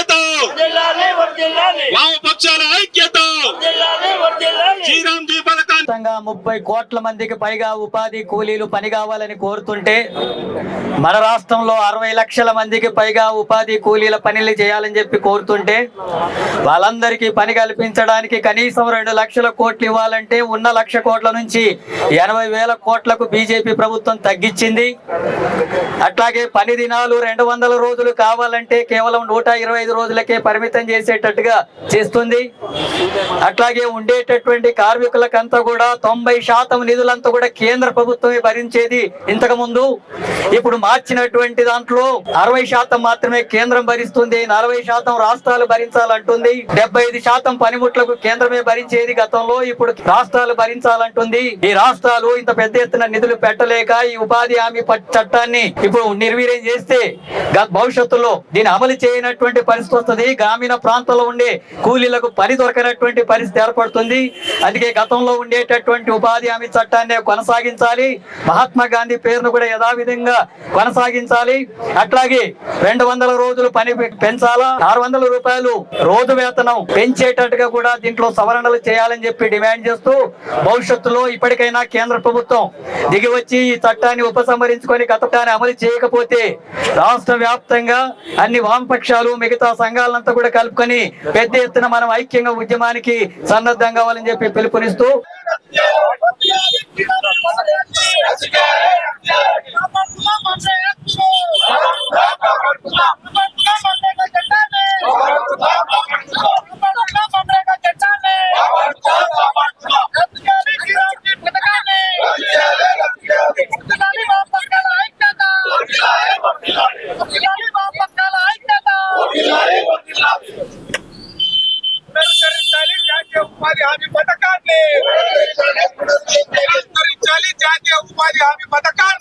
ఐక్యత, వామపక్షాల ఐక్యత. శ్రీరామ్ జీ పథకాన్ని 30 కోట్ల మందికి పైగా ఉపాధి కూలీలు పని కావాలని కోరుతుంటే మన రాష్ట్రంలో 60 లక్షల మందికి పైగా ఉపాధి కూలీల పనులు చేయాలని చెప్పి కోరుతుంటే వాళ్ళందరికీ పని కల్పించడానికి కనీసం 2 లక్షల కోట్లు ఇవ్వాలంటే ఉన్న 1,00,000 కోట్ల నుంచి 80,000 కోట్లకు బీజేపీ ప్రభుత్వం తగ్గించింది. అట్లాగే పని దినాలు 200 రోజులు కావాలంటే కేవలం 125 రోజులకే పరిమితం చేసేటట్టుగా చేస్తుంది. అట్లాగే ఉండేటటువంటి కార్మికులకంతా కూడా 90% నిధులంతా కూడా కేంద్ర ప్రభుత్వమే భరించేది ఇంతకు ముందు. ఇప్పుడు మార్చినటువంటి దాంట్లో 60% మాత్రమే కేంద్రం భరిస్తుంది, 40% రాష్ట్రాలు భరించాలంటుంది. 75% పనిముట్లకు కేంద్రమే భరించేది గతంలో, ఇప్పుడు రాష్ట్రాలు భరించాలంటుంది. ఈ రాష్ట్రాలు ఇంత పెద్ద ఎత్తున నిధులు పెట్టలేక ఈ ఉపాధి హామీ చట్టాన్ని ఇప్పుడు నిర్వీర్యం చేస్తే భవిష్యత్తులో దీన్ని అమలు చేయనటువంటి పరిస్థితి వస్తుంది. గ్రామీణ ప్రాంతాల్లో ఉండే కూలీలకు పని దొరకనటువంటి పరిస్థితి ఏర్పడుతుంది. అందుకే గతంలో ఉండేటటువంటి ఉపాధి హామీ చట్టాన్ని కొనసాగించాలి. మహాత్మా గాంధీ పేరును కూడా యథావిధంగా కొనసాగించాలి. అట్లాగే 200 రోజులు పని పెంచాలా, 600 రూపాయలు రోజు వేతనం పెంచేటట్టుగా కూడా దీంట్లో సవరణలు చేయాలని చెప్పి డిమాండ్ చేస్తూ భవిష్యత్తులో ఇప్పటికైనా కేంద్ర ప్రభుత్వం దిగి వచ్చి ఈ చట్టాన్ని ఉపసంహరించుకొని చట్టాన్ని అమలు చేయకపోతే రాష్ట్ర వ్యాప్తంగా అన్ని వామపక్షాలు మిగతా సంఘాలంతా కూడా కలుపుకొని పెద్ద ఎత్తున మనం ఐక్యంగా ఉద్యమానికి సన్నద్ధం కావాలని చెప్పి పిలుపునిస్తూ ఉపాధి హామీ పథకాన్ని జాతీయ ఉపాధి హామీ పథకాన్ని